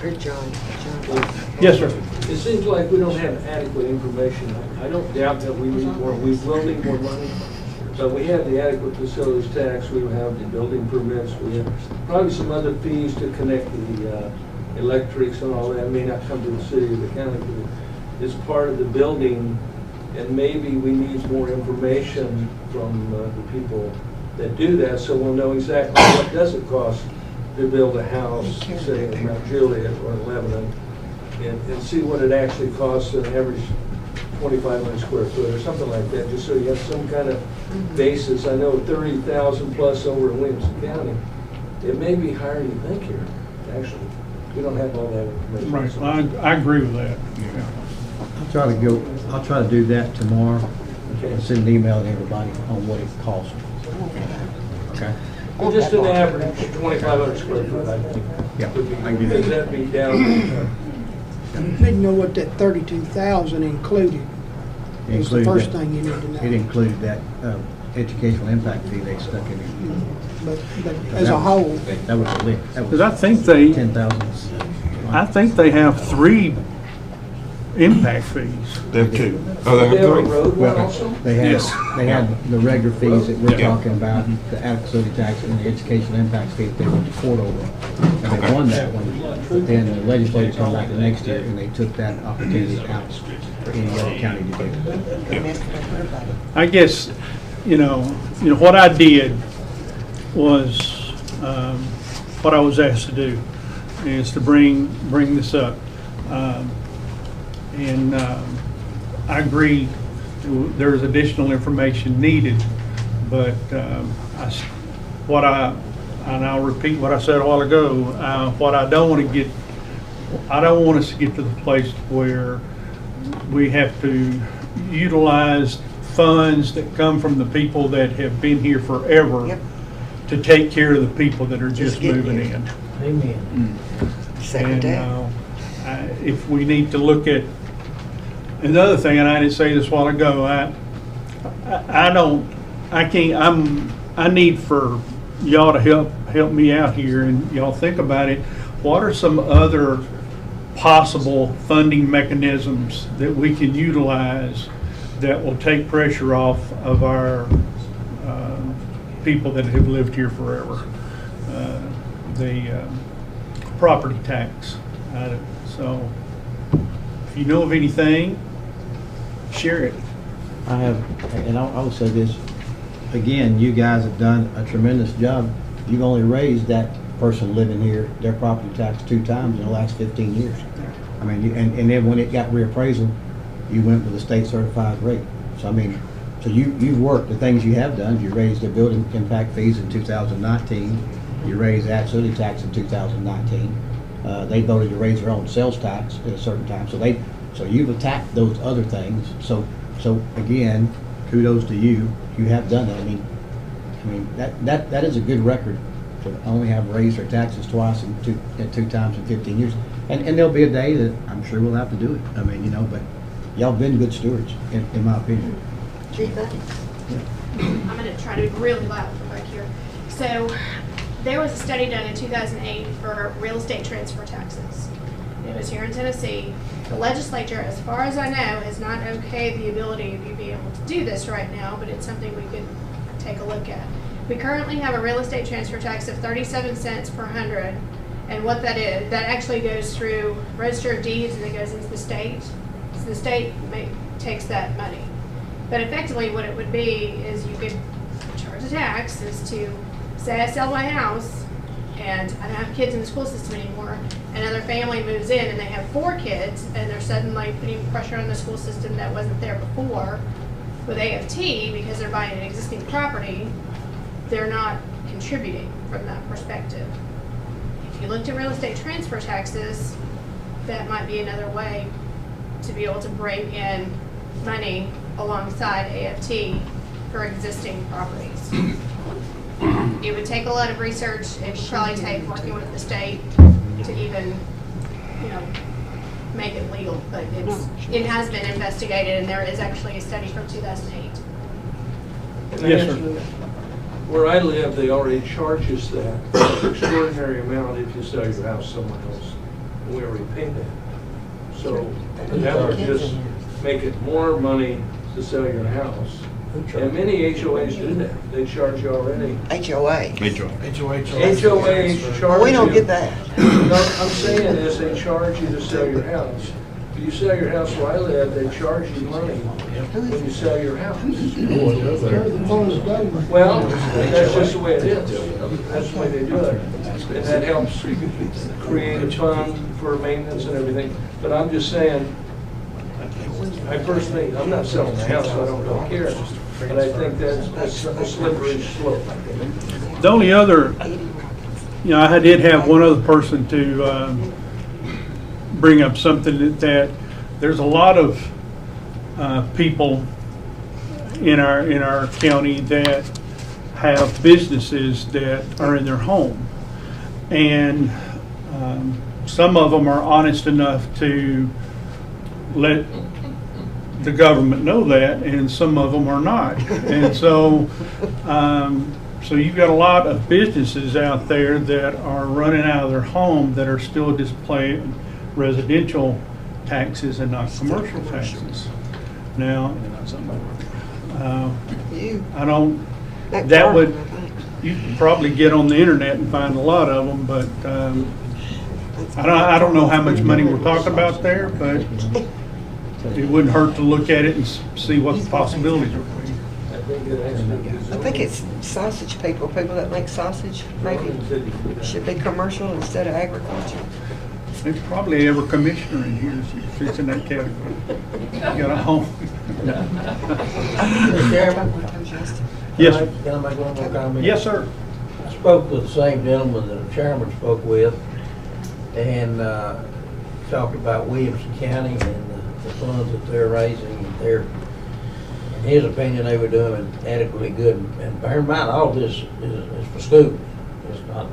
Good John. Yes, sir. It seems like we don't have adequate information. I don't doubt that we need more, we will need more money. But we have the adequate facilities tax, we have the building permits, we have probably some other fees to connect the electrics and all that. It may not come to the city or the county, but it's part of the building. And maybe we need more information from the people that do that, so we'll know exactly what does it cost to build a house, say in Mount Juliet or in Lebanon, and see what it actually costs an average 2,500 square foot or something like that, just so you have some kind of basis. I know 30,000 plus over in Williamson County. It may be higher than you think here, actually. We don't have all that information. Right, well, I agree with that. Yeah. I'll try to do that tomorrow. Okay. And send an email to everybody on what it costs. Okay? Well, just an average 2,500 square foot, I think. Yeah, Would be, I can do that. because that'd be down. You need to know what that 32,000 included. Is the first thing you need to know. It included that. educational impact fee they stuck in there. But as a whole, That was a lick. That Because I was think they, 10,000. I think they have 3 impact fees. They have 2. Oh, they They have a have 3? road one Well, also? they had, Yes. they had the regular fees that we're Yeah. talking about, the adequate facility tax and the educational impact fee that they went to court over. And they Okay. won that one. But then the legislature come back the next year and they took that opportunity out for any other county to do. I guess, what I did was, what I was asked to do, is to bring this up. And I agree, there's additional information needed, but and I'll repeat what I said a while ago, what I don't want us to get to the place where we have to utilize funds that come from the people that have been here forever Yep. to take care of the people that are just getting moving here. in. Amen. Second And that. if we need to look at, another thing, and I didn't say this a while ago, I need for y'all to help me out here, and y'all think about it. What are some other possible funding mechanisms that we can utilize that will take pressure off of our people that have lived here forever? The property tax. So if you know of anything, share it. I have, and I will say this, again, you guys have done a tremendous job. You've only raised that person living here, their property tax 2 times in the last 15 years. I mean, and then when it got reappraisal, you went with a state certified rate. So I mean, so you've worked, the things you have done, you raised the building impact fees in 2019, you raised the absolute tax in 2019. They voted to raise their own sales tax at a certain time, so you've attacked those other things. So again, kudos to you. You have done that. I mean that is a good record to only have raised their taxes twice in 2 times in 15 years. And there'll be a day that I'm sure we'll have to do it. I mean, but y'all been good stewards, in my opinion. Gee, thanks. I'm going to try to be really loud from back here. So there was a study done in 2008 for real estate transfer taxes. It was here in Tennessee. The legislature, as far as I know, has not okayed the ability of you being able to do this right now, but it's something we could take a look at. We currently have a real estate transfer tax of 37 cents per hundred, and what that is, that actually goes through Register of Deeds and it goes into the state. So the state takes that money. But effectively what it would be is you could charge a tax as to, say I sell my house and I don't have kids in the school system anymore, another family moves in and they have 4 kids and they're suddenly putting pressure on the school system that wasn't there before with AFT because they're buying an existing property, they're not contributing from that perspective. If you looked at real estate transfer taxes, that might be another way to be able to bring in money alongside AFT for existing properties. It would take a lot of research. It would probably take working with the state to even, make it legal. But it has been investigated, and there is actually a study from 2008. Yes, sir. Where I live, they already charge us that extraordinary amount if you sell your house somewhere else. We already pay that. So that would just make it more money to sell your house. And many HOAs do that. They charge you already. HOA. HOAs charge you. We don't get that. No, I'm saying is they charge you to sell your house. If you sell your house where I live, they charge you money when you sell your house. Well, that's just the way it is. That's the way they do it. And that helps create a fund for maintenance and everything. But I'm just saying, I personally, I'm not selling the house, so I don't care. But I think that's a slippery slope. The only other, I did have one other person to bring up something that there's a lot of people in our county that have businesses that are in their home, and some of them are honest enough to let the government know that, and some of them are not. And so, so you've got a lot of businesses out there that are running out of their home that are still just paying residential taxes and not commercial taxes. Now, I don't, that would, you could probably get on the internet and find a lot of them, but I don't know how much money we're talking about there, but it wouldn't hurt to look at it and see what the possibilities are. I think it's sausage people that make sausage, maybe should be commercial instead of agriculture. There's probably every commissioner in here fits in that category. Got a home. Mr. Chairman? Yes, sir. Can I make one more comment? Yes, sir. I spoke with the same gentleman that the chairman spoke with, and talked about Williamson County and the funds that they're raising. They're, in his opinion, they were doing adequately good. And bear in mind, all this is for schools. It's not, of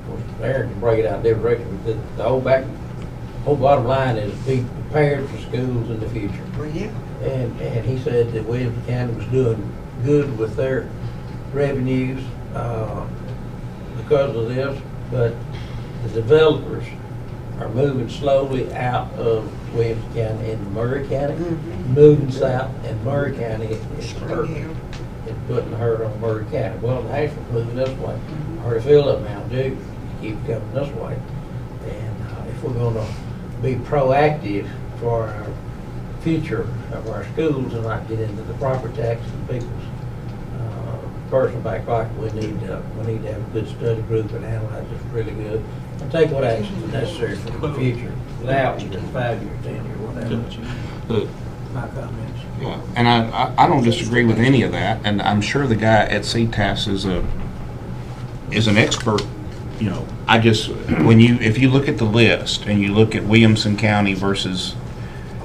course, Aaron can break it out in different directions, but the whole bottom line is be prepared for schools in the future. Well, yeah. And he said that Williamson County was doing good with their revenues because of this, but the developers are moving slowly out of Williamson County into Murray County, moving south, and Murray County is hurting. It's putting the hurt on Murray County. Well, Nashville's moving this way. I already feel it now, too. Keep coming this way. And if we're going to be proactive for our future of our schools and not get into the property taxes and people's personal back pocket, we need to have a good study group and analyze this really good and take what actions are necessary for the future without either 5 years, 10 years, whatever. My comments. Yeah, and I don't disagree with any of that, and I'm sure the guy at CTAS is an expert. You know, I just, if you look at the list and you look at Williamson County versus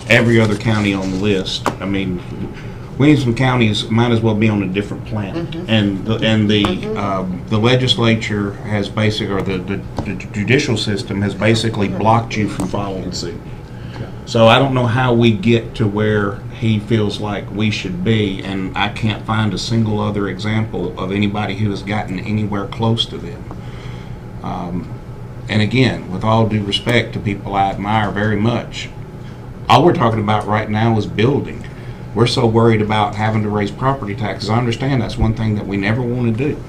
every other county on the list, I mean, Williamson County might as well be on a different planet. And the legislature has basically, or the judicial system has basically blocked you from following suit. So I don't know how we get to where he feels like we should be, and I can't find a single other example of anybody who has gotten anywhere close to them. And again, with all due respect to people I admire very much, all we're talking about right now is building. We're so worried about having to raise property taxes. I understand that's one thing that we never want to do.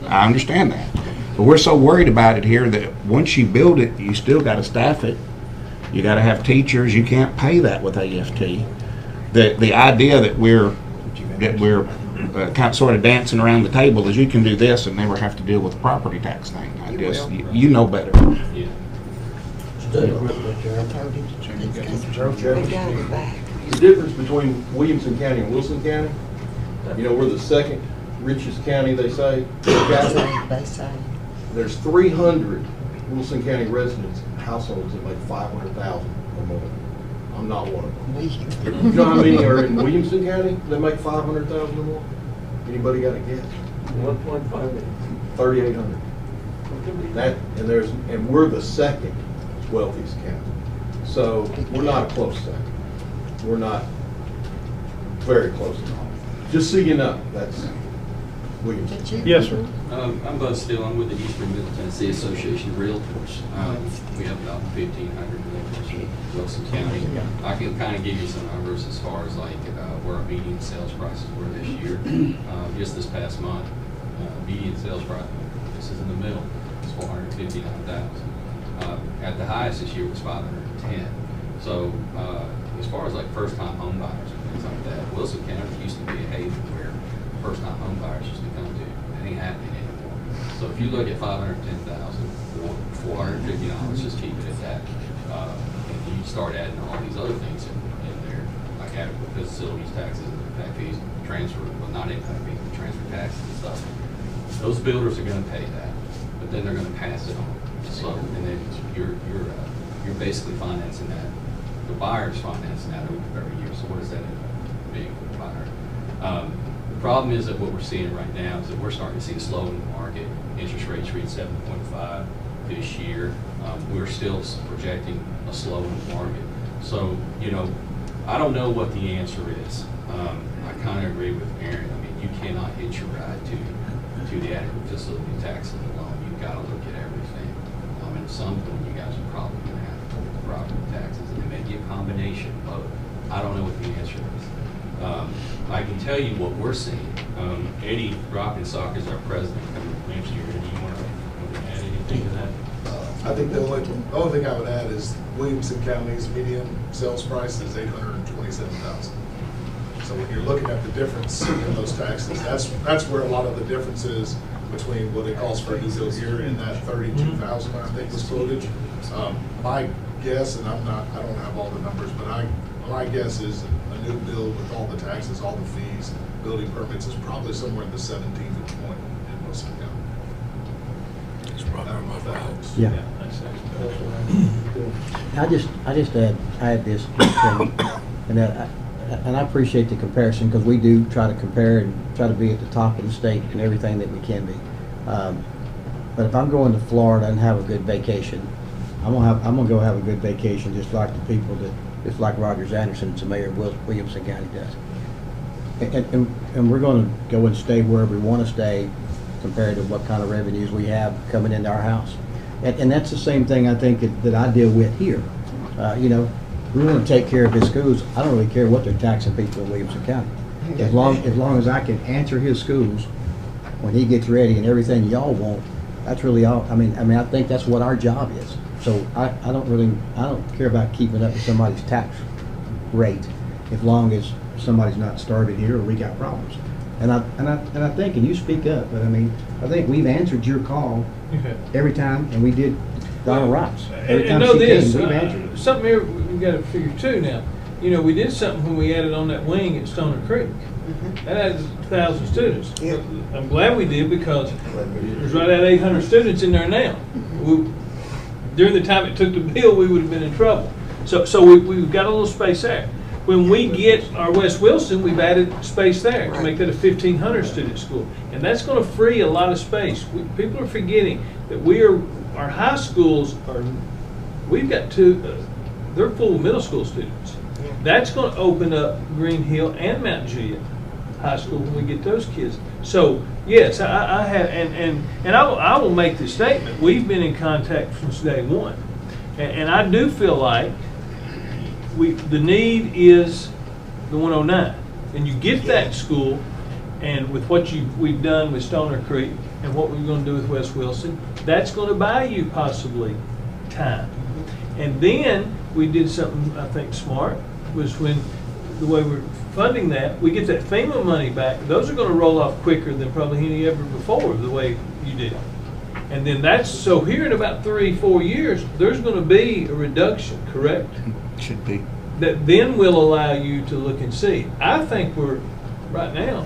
I understand that. But we're so worried about it here that once you build it, you still got to staff it. You got to have teachers. You can't pay that with AFT. The idea that we're kind of sort of dancing around the table is you can do this and never have to deal with the property tax thing. I guess you know better. Yeah. Study group, Mr. Chairman. The difference between Williamson County and Wilson County, you know, we're the second richest county, they say. They say. There's 300 Wilson County residents, households that make $500,000 or more. I'm not one of them. You know how many are in Williamson County that make $500,000 or more? Anybody got a guess? 1.5 million. 3,800. And we're the second wealthiest county. So we're not a close second. We're not very close at all. Just so you know, that's Williamson. Yes, sir. I'm Buzz Steele. I'm with the Eastern Middle Tennessee Association of Realtors. We have about 1,500 realtors in Wilson County. I can kind of give you some numbers as far as like where our median sales prices were this year. Just this past month, median sales price, this is in the middle, is $459,000. At the highest this year was $510,000. So as far as like first-time home buyers and things like that, Wilson County used to be a haven where first-time home buyers used to come to. It ain't happening anymore. So if you look at $510,000 or $450, just keep it at that. And you start adding all these other things in there, like adequate facilities taxes, impact fees, transfer, well not impact fees, but transfer taxes and stuff. Those builders are going to pay that, but then they're going to pass it on. So and then you're basically financing that. The buyer's financing that over every year. So what does that end up being for the buyer? The problem is that what we're seeing right now is that we're starting to see a slow in the market. Interest rates reach 7.5 this year. We're still projecting a slow in the market. So, you know, I don't know what the answer is. I kind of agree with Aaron. I mean, you cannot hitch your ride to the adequate facility taxes alone. You've got to look at everything. And at some point, you guys are probably going to have to look at property taxes, and it may be a combination of both. I don't know what the answer is. I can tell you what we're seeing. Eddie Rockensock is our president coming next year. Do you want to add anything to that? I think the only thing I would add is Williamson County's median sales price is $827,000. So when you're looking at the difference in those taxes, that's where a lot of the difference is between what it calls for a new build here and that $32,000 I think was quoted. My guess, and I don't have all the numbers, but my guess is a new build with all the taxes, all the fees, building permits is probably somewhere in the 17th point in Wilson County. I don't know if that helps. Yeah. I just add this, and I appreciate the comparison, because we do try to compare and try to be at the top of the state in everything that we can be. But if I'm going to Florida and have a good vacation, I'm gonna go have a good vacation just like the people just like Rogers Anderson, the mayor of Williamson County does. And we're gonna go and stay wherever we want to stay compared to what kind of revenues we have coming into our house. And that's the same thing I think that I deal with here. We want to take care of his schools. I don't really care what they're taxing people in Williamson County. As long as I can answer his schools when he gets ready and everything y'all want, that's really all. I mean, I think that's what our job is. So I don't care about keeping up with somebody's tax rate as long as somebody's not starving here or we got problems. And I think, and you speak up, but I think we've answered your call every time, and we did Donna Rice. Every time she came, we've answered it. Something here we got to figure too now. We did something when we added on that wing at Stoner Creek. That added 1,000 students. Yeah. I'm glad we did, because there's right at 800 students in there now. During the time it took to build, we would have been in trouble. So we've got a little space there. When we get our West Wilson, we've added space there to make that a 1,500 student school. And that's going to free a lot of space. People are forgetting that our high schools we've got they're full of middle school students. That's going to open up Green Hill and Mount Juliet High School when we get those kids. So yes, I have, and I will make the statement. We've been in contact since day one, and I do feel like the need is the 109, and you get that school, and with what we've done with Stoner Creek and what we're going to do with West Wilson, that's going to buy you possibly time. And then we did something I think smart, was when the way we're funding that, we get that FEMA money back. Those are going to roll off quicker than probably any ever before, the way you did. And then so here in about 3-4 years, there's going to be a reduction, correct? Should be. That then will allow you to look and see. I think we're, right now,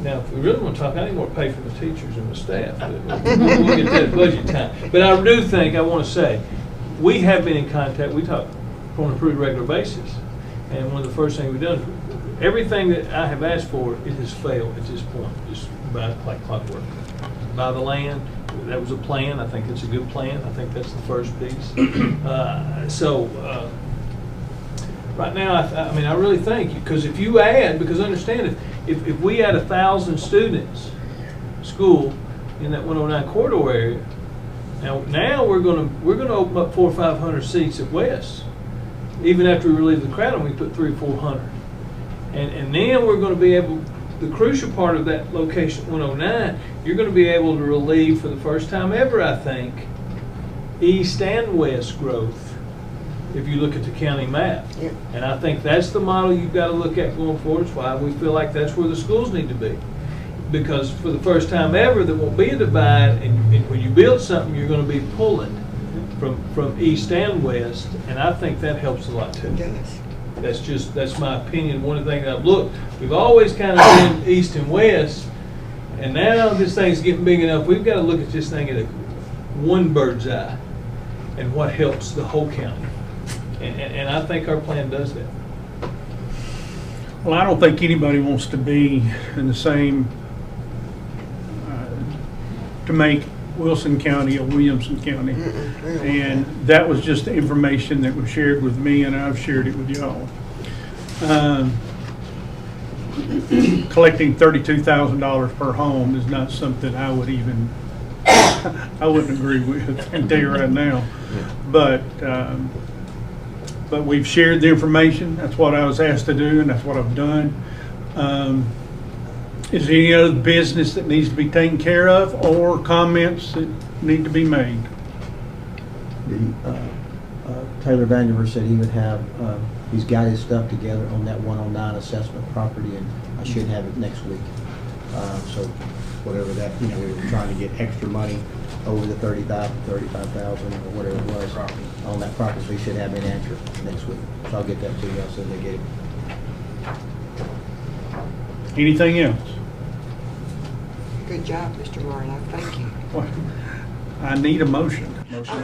now if we really want to talk, I need more pay for the teachers and the staff. We'll get that budget time. But I do think, I want to say, we have been in contact, we talk on a pretty regular basis. And one of the first things we've done, everything that I have asked for, it has failed at this point, just like clockwork. Buy the land, that was a plan. I think it's a good plan. I think that's the first piece. Right now, I really think, because if you add, because understand, if we add 1,000 students school in that 109 corridor area, now we're going to open up 400 or 500 seats at West. Even after we relieve the crowd, we put 300 or 400, and then we're going to be able. The crucial part of that location 109, you're going to be able to relieve for the first time ever, I think, east and west growth. If you look at the county map. Yep. And I think that's the model you've got to look at going forward. It's why we feel like that's where the schools need to be. Because for the first time ever, there won't be a divide, and when you build something, you're going to be pulling from east and west, and I think that helps a lot too. It does. That's my opinion. One of the things I've looked, we've always kind of been east and west, and now this thing's getting big enough, we've got to look at this thing at one bird's eye and what helps the whole county. And I think our plan does that. Well, I don't think anybody wants to be in the same, to make Wilson County or Williamson County. And that was just the information that was shared with me, and I've shared it with y'all. collecting $32,000 per home is not something I would even, I wouldn't agree with, I can tell you right now. But we've shared the information. That's what I was asked to do, and that's what I've done. Is there any other business that needs to be taken care of or comments that need to be made? Taylor Vandiver said he would have, he's got his stuff together on that 109 assessment property, and I should have it next week. So whatever that, we were trying to get extra money over the 35,000 or whatever it was on that property, so he should have an answer next week. So I'll get that to you as soon as I get it. Anything else? Good job, Mr. Marlowe, thank you. I need a motion. Motion.